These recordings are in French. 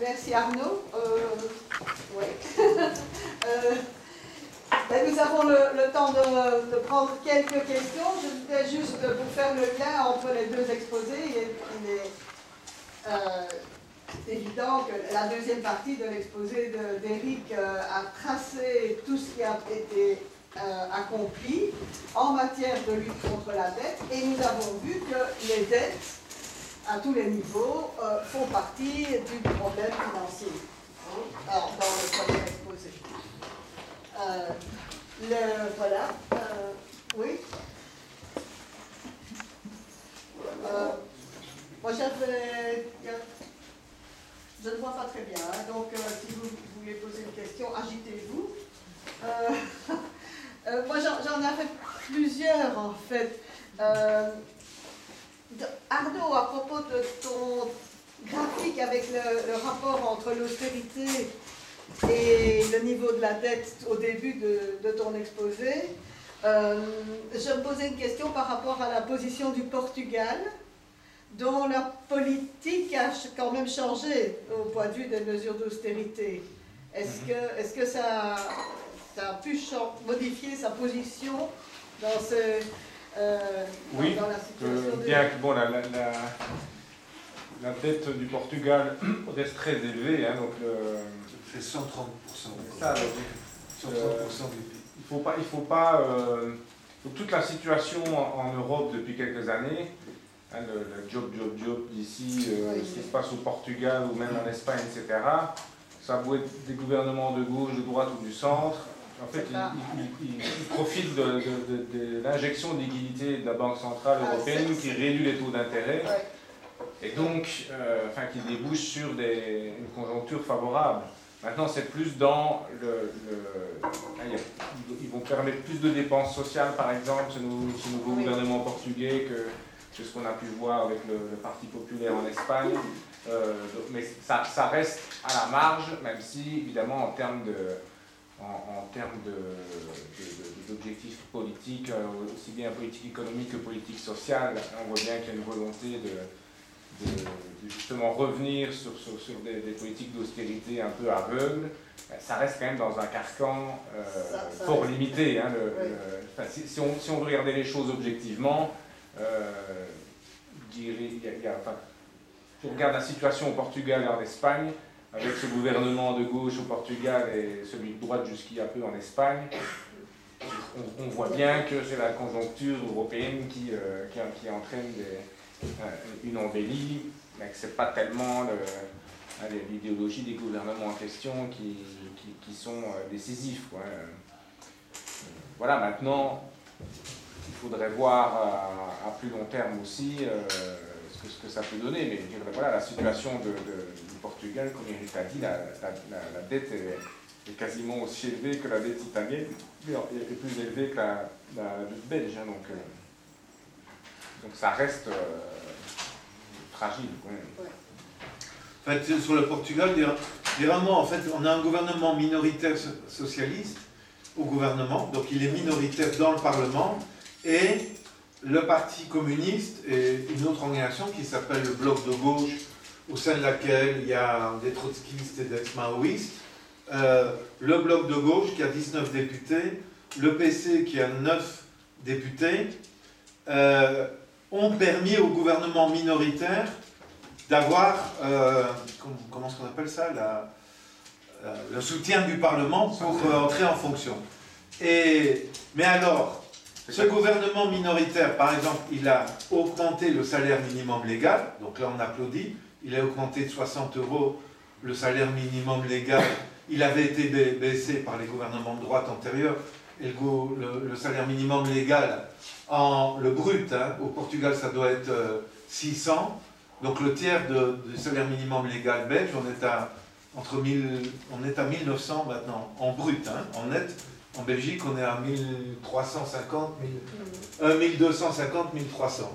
Merci Arnaud. Nous avons le temps de prendre quelques questions. Je voulais juste vous faire le lien entre les deux exposés. Il est évident que la deuxième partie de l'exposé d'Éric a tracé tout ce qui a été accompli en matière de lutte contre la dette. Et nous avons vu que les dettes, à tous les niveaux, font partie du problème financier. Alors, dans le premier exposé. Voilà. Oui. Moi, je ne vois pas très bien, hein, donc si vous voulez poser une question, agitez-vous. Moi, j'en avais plusieurs, en fait. Arnaud, à propos de ton graphique avec le rapport entre l'austérité et le niveau de la dette au début de ton exposé, je me posais une question par rapport à la position du Portugal, dont la politique a quand même changé au point de vue des mesures d'austérité. Est-ce que ça a pu modifier sa position dans ce... oui, dans la situation bien que bon, la dette du Portugal reste très élevée, hein, donc c'est 130%. Ça, 130% du PIB. Il faut pas toute la situation en Europe depuis quelques années, hein, le job d'ici, ce qui se passe au Portugal ou même en Espagne, etc. Ça peut être des gouvernements de gauche, de droite ou du centre. En fait, ils profitent de l'injection de liquidité de la Banque Centrale Européenne qui réduit les taux d'intérêt et donc qui débouche sur une conjoncture favorable. Maintenant, c'est plus dans ils vont permettre plus de dépenses sociales, par exemple, ce nouveau gouvernement portugais que ce qu'on a pu voir avec le Parti populaire en Espagne. Mais ça reste à la marge, même si, évidemment, en termes d'objectifs politiques, aussi bien politique économique que politique sociale, on voit bien qu'il y a une volonté de justement revenir sur des politiques d'austérité un peu aveugles. Ça reste quand même dans un carcan fort limité. Hein, si on veut regarder les choses objectivement, si on regarde la situation au Portugal et en Espagne, avec ce gouvernement de gauche au Portugal et celui de droite jusqu'il y a peu en Espagne, on voit bien que c'est la conjoncture européenne qui entraîne une embellie, mais que ce n'est pas tellement l'idéologie des gouvernements en question qui sont décisifs, quoi. Voilà, maintenant, il faudrait voir à plus long terme aussi ce que ça peut donner, mais je dirais, voilà, la situation du Portugal, comme Eric a dit, la dette est quasiment aussi élevée que la dette italienne, mais est plus élevée que la dette belge, hein, donc ça reste fragile quand même. En fait, sur le Portugal, vraiment, en fait, on a un gouvernement minoritaire socialiste au gouvernement, donc il est minoritaire dans le Parlement, et le Parti communiste et une autre organisation qui s'appelle le Bloc de gauche, au sein de laquelle il y a des trotskistes et des maoïstes, le Bloc de gauche qui a 19 députés, le PC qui a 9 députés, ont permis au gouvernement minoritaire d'avoir, comment est-ce qu'on appelle ça, le soutien du Parlement pour entrer en fonction. Mais alors, ce gouvernement minoritaire, par exemple, il a augmenté le salaire minimum légal, donc là on applaudit, il a augmenté de 60 € le salaire minimum légal, il avait été baissé par les gouvernements de droite antérieurs, et le salaire minimum légal, le brut, hein, au Portugal ça doit être 600, donc le tiers du salaire minimum légal belge, on est à 1900 maintenant, en brut, hein, en net. En Belgique, on est à 1350, 1250, 1300.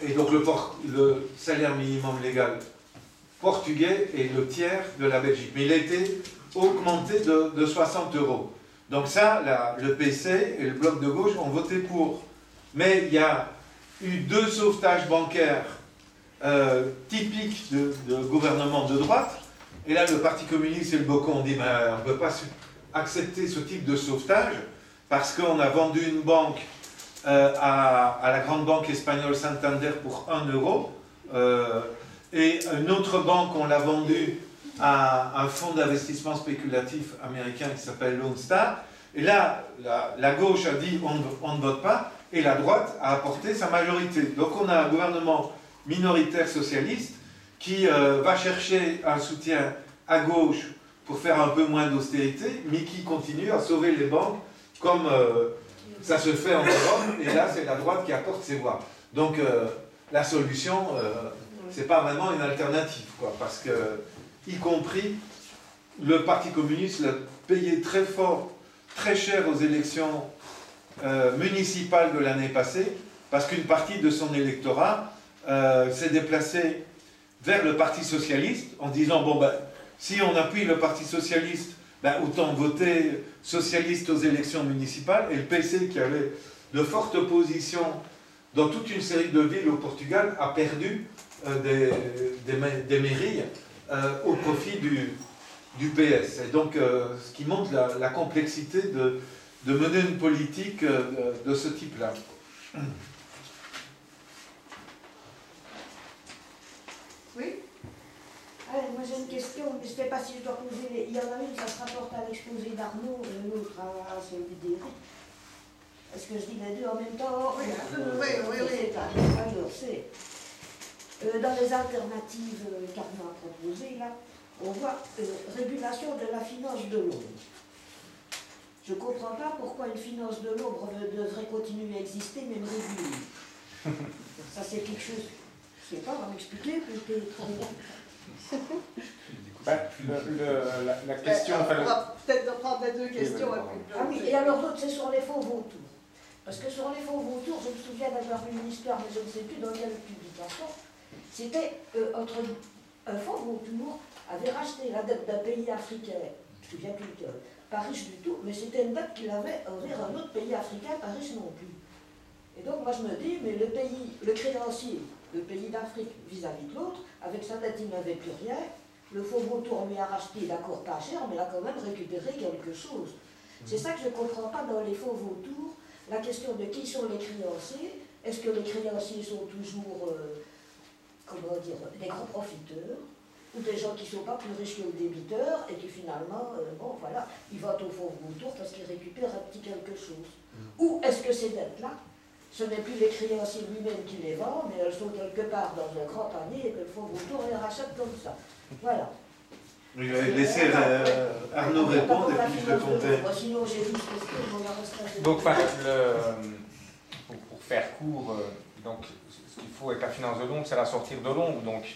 Et donc le salaire minimum légal portugais est le tiers de la Belgique. Mais il a été augmenté de 60 €. Donc ça, le PC et le Bloc de gauche ont voté pour. Mais il y a eu 2 sauvetages bancaires typique de gouvernement de droite. Et là, le Parti communiste et le BOCO ont dit ben, on ne peut pas accepter ce type de sauvetage parce qu'on a vendu une banque à la grande banque espagnole Santander pour 1 euro. Et une autre banque, on l'a vendue à un fonds d'investissement spéculatif américain qui s'appelle Lone Star. Et là, la gauche a dit on ne vote pas, et la droite a apporté sa majorité. Donc on a un gouvernement minoritaire socialiste qui va chercher un soutien à gauche pour faire un peu moins d'austérité, mais qui continue à sauver les banques comme ça se fait en Europe, et là c'est la droite qui apporte ses voix. Donc la solution, c'est pas vraiment une alternative, quoi, parce que, y compris, le Parti communiste l'a payé très fort, très cher aux élections municipales de l'année passée, parce qu'une partie de son électorat s'est déplacée vers le Parti socialiste en disant bon ben, si on appuie le Parti socialiste, ben, autant voter socialiste aux élections municipales. Et le PC, qui avait de fortes positions dans toute une série de villes au Portugal, a perdu des mairies au profit du PS. Et donc, ce qui montre la complexité de mener une politique de ce type-là. Oui. Moi j'ai une question, mais je ne sais pas si je dois poser. Il y en a une, ça se rapporte à l'exposé d'Arnaud, et l'autre à celui d'Éric. Est-ce que je dis les deux en même temps? Oui, oui. Alors, c'est dans les alternatives qu'Arnaud a proposées, là, on voit régulation de la finance de l'ombre. Je ne comprends pas pourquoi une finance de l'ombre devrait continuer à exister, même régulée. Ça, c'est quelque chose. Je ne sais pas, on va m'expliquer, peut-être. La question... on va peut-être prendre les deux questions. Ah oui, et alors l'autre, c'est sur les faux vautours. Parce que sur les faux vautours, je me souviens d'avoir lu une histoire, mais je ne sais plus dans quelle publication. C'était entre un faux vautour avait racheté la dette d'un pays africain, je ne me souviens plus lequel, pas riche du tout, mais c'était une dette qu'il avait envers un autre pays africain, pas riche non plus. Et donc moi je me dis, mais le créancier, le pays d'Afrique vis-à-vis de l'autre, avec sa dette il n'avait plus rien, le faux vautour lui a racheté, d'accord pas cher, mais il a quand même récupéré quelque chose. C'est ça que je ne comprends pas dans les faux vautours, la question de qui sont les créanciers. Est-ce que les créanciers sont toujours, comment dire, des grands profiteurs, ou des gens qui ne sont pas plus riches que le débiteur, et qui finalement, bon voilà, ils votent au faux vautour parce qu'ils récupèrent un petit quelque chose. Ou est-ce que ces dettes-là, ce n'est plus les créanciers lui-même qui les vendent, mais elles sont quelque part dans un grand panier et que le faux vautour les rachète comme ça. Voilà. Je vais laisser Arnaud répondre et puis je répondrai. Sinon, j'ai 12 questions, on va rester. Donc, pour faire court, donc, ce qu'il faut avec la finance de l'ombre, c'est la sortir de l'ombre. Donc,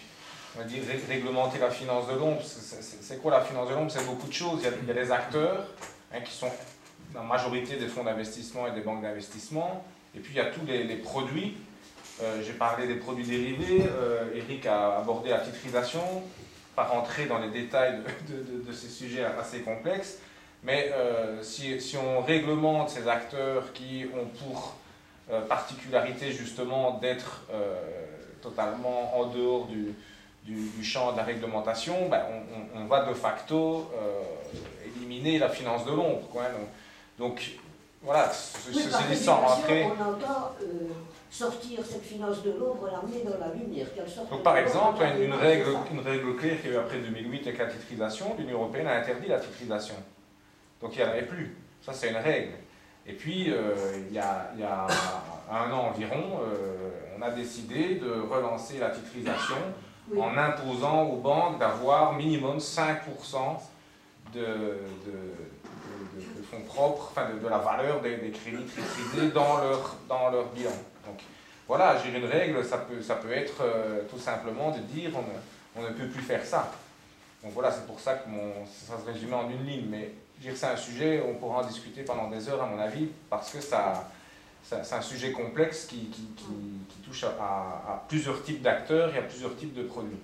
on va dire réglementer la finance de l'ombre. C'est quoi la finance de l'ombre? C'est beaucoup de choses. Il y a des acteurs qui sont la majorité des fonds d'investissement et des banques d'investissement. Et puis, il y a tous les produits. J'ai parlé des produits dérivés. Eric a abordé la titrisation. Pas rentrer dans les détails de ces sujets assez complexes. Mais si on réglemente ces acteurs qui ont pour particularité justement d'être totalement en dehors du champ de la réglementation, ben on va de facto éliminer la finance de l'ombre. Donc voilà, ceci dit sans rentrer... On entend sortir cette finance de l'ombre, l'amener dans la lumière. Donc par exemple, une règle claire qu'il y a eu après 2008 avec la titrisation, l'Union européenne a interdit la titrisation. Donc il n'y en avait plus. Ça c'est une règle. Et puis il y a un an environ, on a décidé de relancer la titrisation en imposant aux banques d'avoir minimum 5% de fonds propres, enfin de la valeur des crédits titrisés dans leur bilan. Donc voilà, gérer une règle, ça peut être tout simplement de dire on ne peut plus faire ça. Donc voilà, c'est pour ça que ça se résumait en une ligne. Mais je dirais que c'est un sujet, on pourra en discuter pendant des heures à mon avis, parce que c'est un sujet complexe qui touche à plusieurs types d'acteurs et à plusieurs types de produits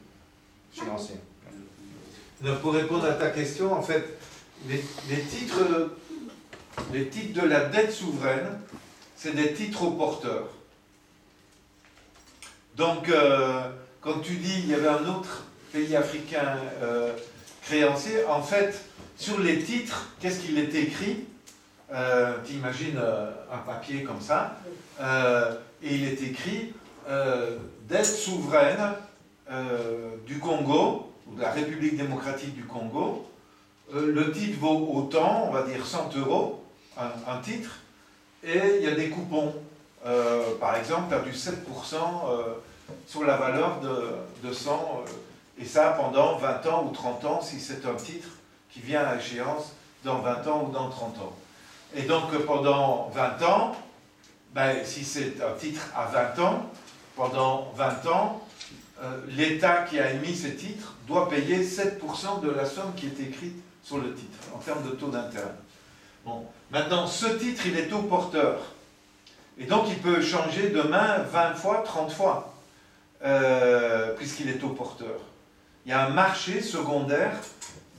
financiers. Donc pour répondre à ta question, en fait, les titres de la dette souveraine, c'est des titres aux porteurs. Donc, quand tu dis il y avait un autre pays africain créancier, en fait, sur les titres, qu'est-ce qu'il était écrit? Tu imagines un papier comme ça, et il est écrit dette souveraine du Congo, ou de la République démocratique du Congo. Le titre vaut autant, on va dire 100 €, un titre, et il y a des coupons. Par exemple, tu as du 7% sur la valeur de 100, et ça pendant 20 ans ou 30 ans, si c'est un titre qui vient à échéance dans 20 ans ou dans 30 ans. Et donc pendant 20 ans, ben, si c'est un titre à 20 ans, pendant 20 ans, l'État qui a émis ces titres doit payer 7% de la somme qui est écrite sur le titre, en termes de taux d'intérêt. Bon. Maintenant, ce titre, il est taux porteur. Et donc, il peut changer demain 20 fois, 30 fois, puisqu'il est taux porteur. Il y a un marché secondaire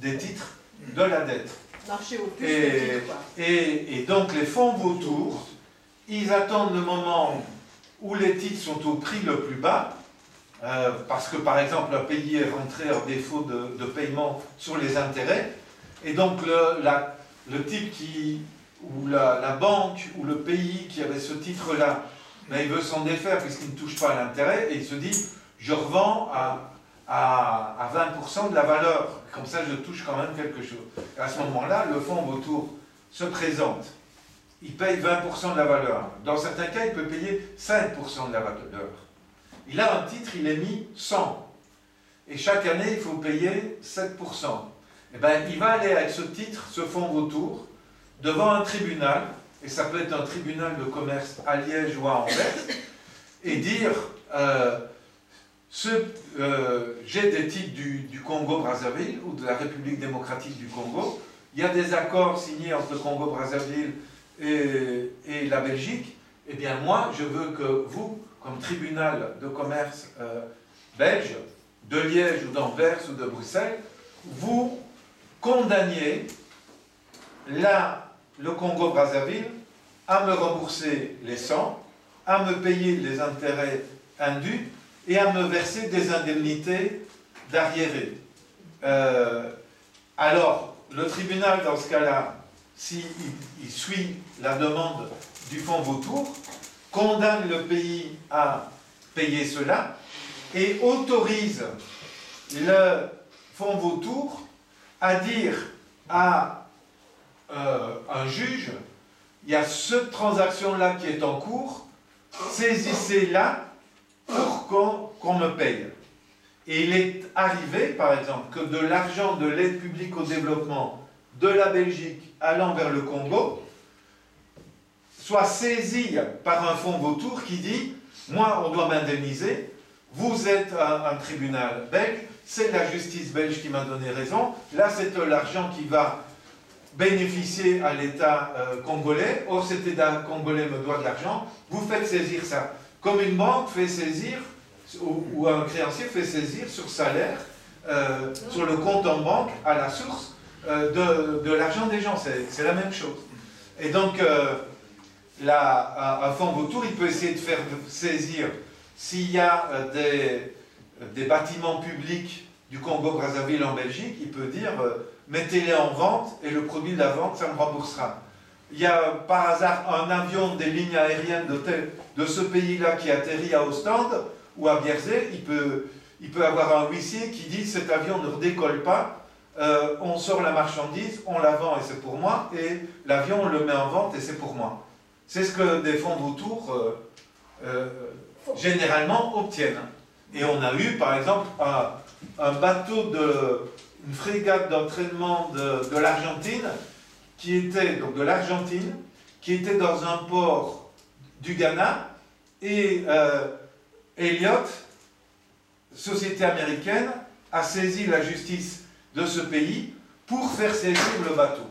des titres de la dette. Marché au plus des titres, quoi. Et donc, les fonds vautours, ils attendent le moment où les titres sont au prix le plus bas, parce que, par exemple, un pays est rentré en défaut de paiement sur les intérêts, et donc le type ou la banque ou le pays qui avait ce titre-là, ben, il veut s'en défaire puisqu'il ne touche pas à l'intérêt, et il se dit, je revends à 20% de la valeur, comme ça je touche quand même quelque chose. Et à ce moment-là, le fonds vautour se présente, il paye 20% de la valeur. Dans certains cas, il peut payer 5% de la valeur. Il a un titre, il est mis 100. Et chaque année, il faut payer 7%. Et bien, il va aller avec ce titre, ce fonds vautour, devant un tribunal, et ça peut être un tribunal de commerce à Liège ou à Anvers, et dire j'ai des titres du Congo-Brazzaville ou de la République démocratique du Congo, il y a des accords signés entre le Congo-Brazzaville et la Belgique, et bien moi, je veux que vous, comme tribunal de commerce belge, de Liège ou d'Anvers ou de Bruxelles, vous condamniez le Congo-Brazzaville à me rembourser les 100, à me payer les intérêts indus et à me verser des indemnités d'arriérés. Alors, le tribunal, dans ce cas-là, s'il suit la demande du fonds vautour, condamne le pays à payer cela et autorise le fonds vautour à dire à un juge, il y a cette transaction-là qui est en cours, saisissez-la pour qu'on me paye. Et il est arrivé, par exemple, que de l'argent de l'aide publique au développement de la Belgique allant vers le Congo soit saisi par un fonds vautour qui dit « Moi, on doit m'indemniser, vous êtes un tribunal belge, c'est la justice belge qui m'a donné raison, là c'est l'argent qui va bénéficier à l'État congolais, or cet État congolais me doit de l'argent, vous faites saisir ça. » Comme une banque fait saisir, ou un créancier fait saisir sur salaire, sur le compte en banque, à la source, de l'argent des gens. C'est la même chose. Et donc, un fonds vautour, il peut essayer de faire saisir, s'il y a des bâtiments publics du Congo-Brazzaville en Belgique, il peut dire, mettez-les en vente, et le produit de la vente, ça me remboursera. Il y a par hasard un avion des lignes aériennes de ce pays-là qui atterrit à Ostende ou à Bierzé, il peut avoir un huissier qui dit cet avion ne redécolle pas, on sort la marchandise, on la vend et c'est pour moi, et l'avion on le met en vente et c'est pour moi. C'est ce que des fonds vautours généralement obtiennent. Et on a eu par exemple un bateau une frégate d'entraînement de l'Argentine, qui était donc de l'Argentine, qui était dans un port du Ghana, et Elliott, société américaine, a saisi la justice de ce pays pour faire saisir le bateau.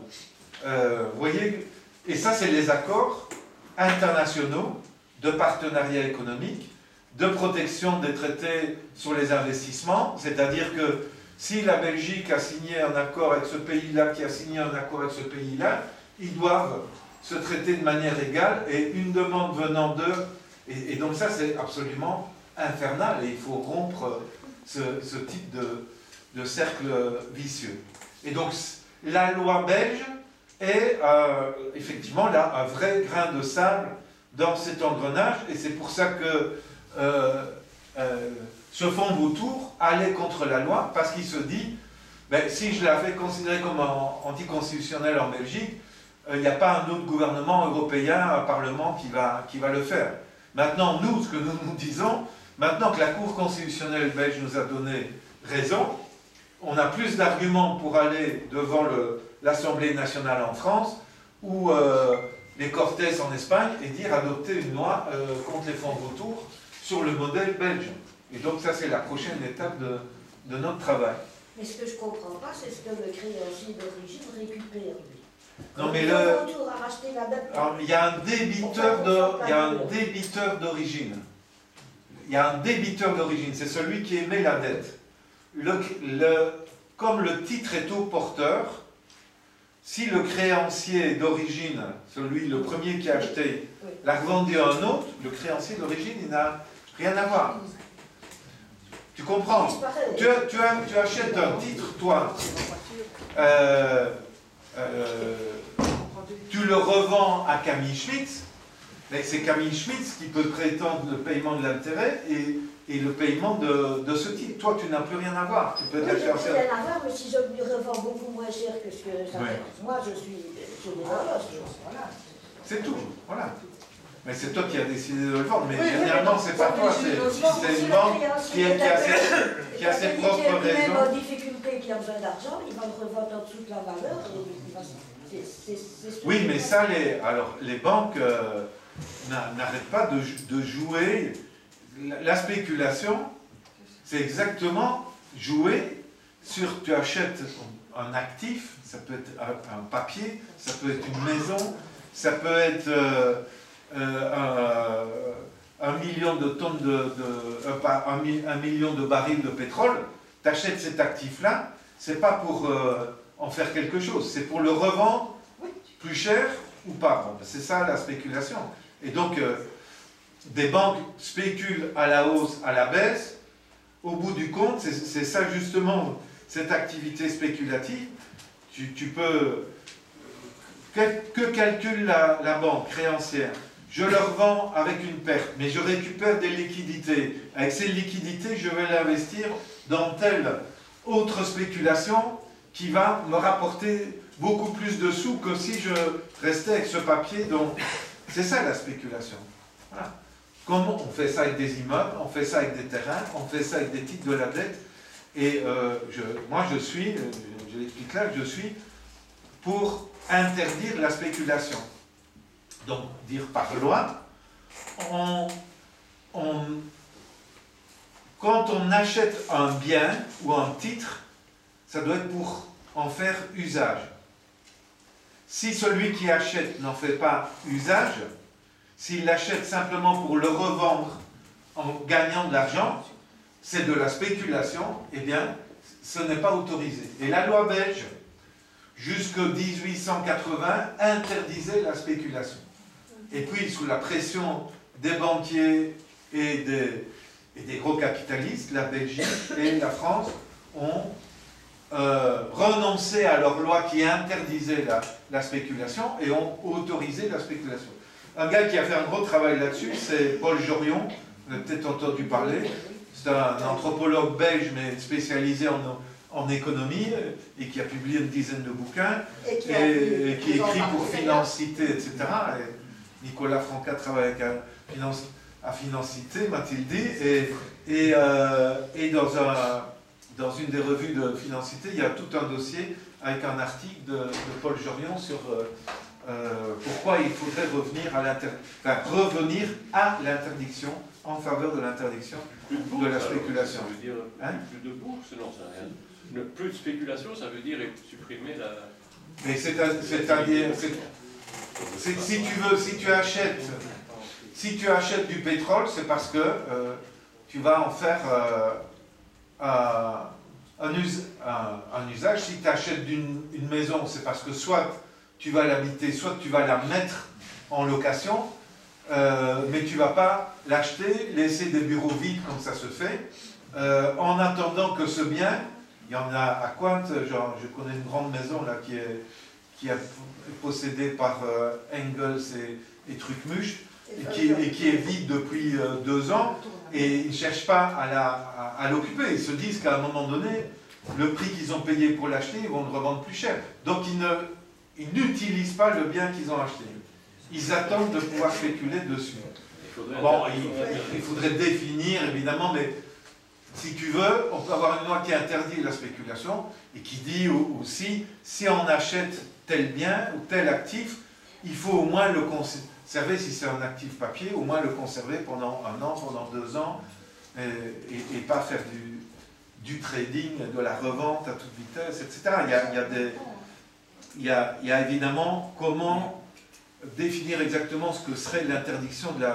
Vous voyez, et ça c'est les accords internationaux de partenariat économique, de protection des traités sur les investissements, c'est-à-dire que si la Belgique a signé un accord avec ce pays-là, qui a signé un accord avec ce pays-là, ils doivent se traiter de manière égale, et une demande venant d'eux, et donc ça c'est absolument infernale et il faut rompre ce type de cercle vicieux. Et donc, la loi belge est effectivement là un vrai grain de sable dans cet engrenage, et c'est pour ça que ce fonds vautour allait contre la loi, parce qu'il se dit, ben, si je l'avais considéré comme anticonstitutionnel en Belgique, il n'y a pas un autre gouvernement européen, un parlement qui va le faire. Maintenant, nous, ce que nous disons, maintenant que la Cour constitutionnelle belge nous a donné raison, on a plus d'arguments pour aller devant l'Assemblée nationale en France ou les Cortes en Espagne et dire adopter une loi contre les fonds vautours sur le modèle belge. Et donc ça, c'est la prochaine étape de notre travail. Mais ce que je ne comprends pas, c'est ce que le créancier d'origine récupère, lui. Non, mais le vautour a racheté la dette. il y a un débiteur d'origine. Il y a un débiteur d'origine, c'est celui qui émet la dette. Comme le titre est au porteur, si le créancier d'origine, le premier qui a acheté, l'a revendu à un autre, le créancier d'origine, il n'a rien à voir. Tu comprends? Tu achètes un titre, toi, tu le revends à Camille Schmitz, mais c'est Camille Schmitz qui peut prétendre le paiement de l'intérêt et le paiement de ce titre. Toi, tu n'as plus rien à voir. Tu peux oui, je n'ai plus rien à voir, mais si je lui revends beaucoup moins cher que ce que ça fait, moi, je les voilà. C'est tout, voilà. Mais c'est toi qui as décidé de le vendre, mais généralement, c'est pas toi, c'est une banque qui a ses propres raisons. Même en difficulté, qui a besoin d'argent, il va le revendre en dessous de la valeur. Oui, mais ça, les banques n'arrêtent pas de jouer. La spéculation, c'est exactement jouer sur, tu achètes un actif, ça peut être un papier, ça peut être une maison, ça peut être 1 million de tonnes un million de barils de pétrole. Tu achètes cet actif-là, c'est pas pour en faire quelque chose, c'est pour le revendre plus cher ou pas. Bon, c'est ça la spéculation. Et donc, des banques spéculent à la hausse, à la baisse. Au bout du compte, c'est ça justement, cette activité spéculative. Tu peux... Que calcule la banque créancière? Je le revends avec une perte, mais je récupère des liquidités. Avec ces liquidités, je vais l'investir dans telle autre spéculation qui va me rapporter beaucoup plus de sous que si je restais avec ce papier. Donc, c'est ça la spéculation. Voilà. Comment on fait ça avec des immeubles, on fait ça avec des terrains, on fait ça avec des titres de la dette. Et moi, je l'explique là, je suis pour interdire la spéculation. Donc, dire par loi, quand on achète un bien ou un titre, ça doit être pour en faire usage. Si celui qui achète n'en fait pas usage, s'il l'achète simplement pour le revendre en gagnant de l'argent, c'est de la spéculation, eh bien, ce n'est pas autorisé. Et la loi belge, jusqu'en 1880, interdisait la spéculation. Et puis, sous la pression des banquiers et des gros capitalistes, la Belgique et la France ont renoncé à leur loi qui interdisait la spéculation et ont autorisé la spéculation. Un gars qui a fait un gros travail là-dessus, c'est Paul Jorion, vous avez peut-être entendu parler. C'est un anthropologue belge, mais spécialisé en économie, et qui a publié une dizaine de bouquins, et qui écrit pour Financité, etc. Et Nicolas Franca travaille à Financité, m'a-t-il dit, et dans une des revues de Financité, il y a tout un dossier avec un article de Paul Jorion sur pourquoi il faudrait revenir à l'interdiction, en faveur de l'interdiction de la spéculation. Ça veut dire plus de bourse, non, ça rien. Plus de spéculation, ça veut dire supprimer la... Mais c'est-à-dire, si tu achètes du pétrole, c'est parce que tu vas en faire un usage. Si tu achètes une maison, c'est parce que soit tu vas l'habiter, soit tu vas la mettre en location. mais tu ne vas pas l'acheter, laisser des bureaux vides comme ça se fait, en attendant que ce bien, il y en a à Cointe, genre, je connais une grande maison là, qui est possédée par Engels et Trucmuche, et qui est vide depuis 2 ans, et ils ne cherchent pas à l'occuper. Ils se disent qu'à un moment donné, le prix qu'ils ont payé pour l'acheter, ils vont le revendre plus cher. Donc ils n'utilisent pas le bien qu'ils ont acheté. Ils attendent de pouvoir spéculer dessus. Bon, il faudrait définir, évidemment, mais si tu veux, on peut avoir une loi qui interdit la spéculation et qui dit aussi, si on achète tel bien ou tel actif, il faut au moins le conserver, si c'est un actif papier, au moins le conserver pendant 1 an, pendant 2 ans, et pas faire du trading, de la revente à toute vitesse, etc. Il y a évidemment comment définir exactement ce que serait l'interdiction de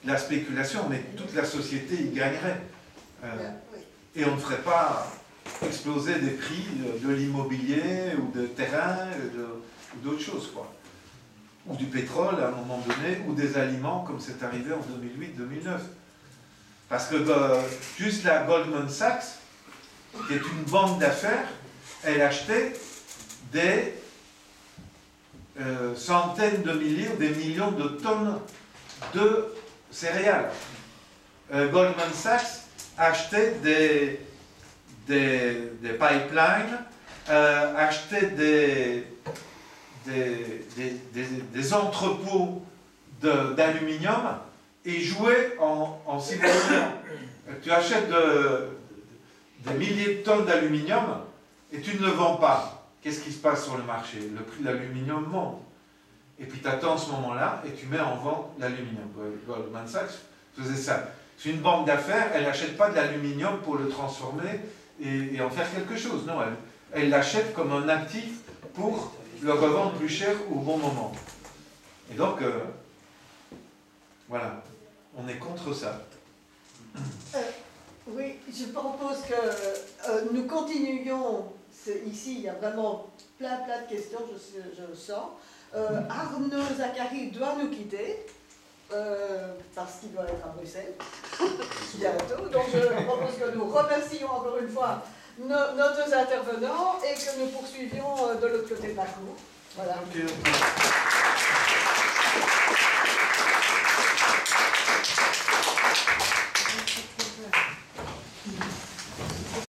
la spéculation, mais toute la société y gagnerait. Et on ne ferait pas exploser des prix de l'immobilier ou de terrain ou d'autres choses, quoi. Ou du pétrole à un moment donné, ou des aliments comme c'est arrivé en 2008-2009. Parce que juste la Goldman Sachs, qui est une banque d'affaires, elle achetait des centaines de milliers ou des millions de tonnes de céréales. Goldman Sachs achetait des pipelines, achetait des entrepôts d'aluminium et jouait en simultanément. Tu achètes des milliers de tonnes d'aluminium et tu ne le vends pas. Qu'est-ce qui se passe sur le marché? Le prix de l'aluminium monte. Et puis tu attends ce moment-là et tu mets en vente l'aluminium. Goldman Sachs faisait ça. C'est une banque d'affaires, elle n'achète pas de l'aluminium pour le transformer et en faire quelque chose. Non, elle l'achète comme un actif pour le revendre plus cher au bon moment. Et donc, voilà, on est contre ça. Oui, je propose que nous continuions. Ici, il y a vraiment plein de questions, je le sens. Arnaud Zacharie doit nous quitter. Parce qu'il doit être à Bruxelles bientôt. Donc je propose que nous remercions encore une fois nos 2 intervenants et que nous poursuivions de l'autre côté de la cour. Voilà. Okay.